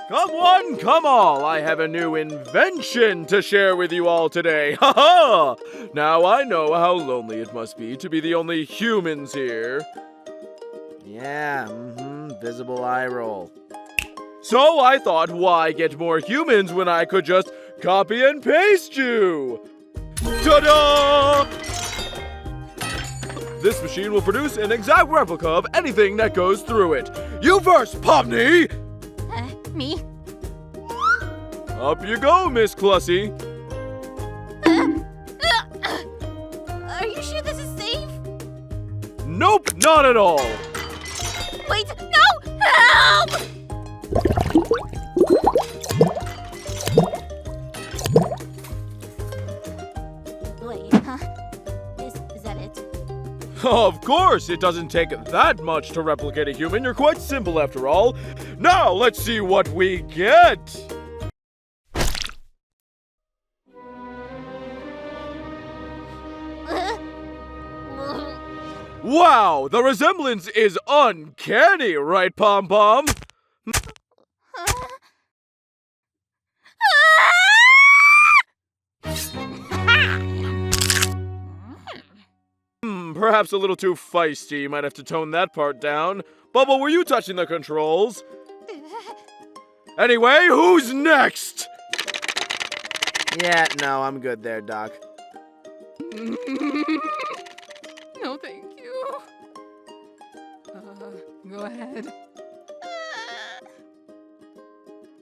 Come one, come all, I have a new invention to share with you all today. Ha ha! Now I know how lonely it must be to be the only humans here. Yeah, visible eye roll. So I thought, why get more humans when I could just copy and paste you? Ta-da! This machine will produce an exact replica of anything that goes through it. You first, Pomni! Me? Up you go, Miss Clussy. Are you sure this is safe? Nope, not at all. Wait, no! Help! Wait, huh? Is that it? Of course, it doesn't take that much to replicate a human. You're quite simple after all. Now, let's see what we get. Wow, the resemblance is uncanny, right, Pom Pom? Perhaps a little too feisty. You might have to tone that part down. Bubble, were you touching the controls? Anyway, who's next? Yeah, no, I'm good there, Doc. No, thank you. Go ahead.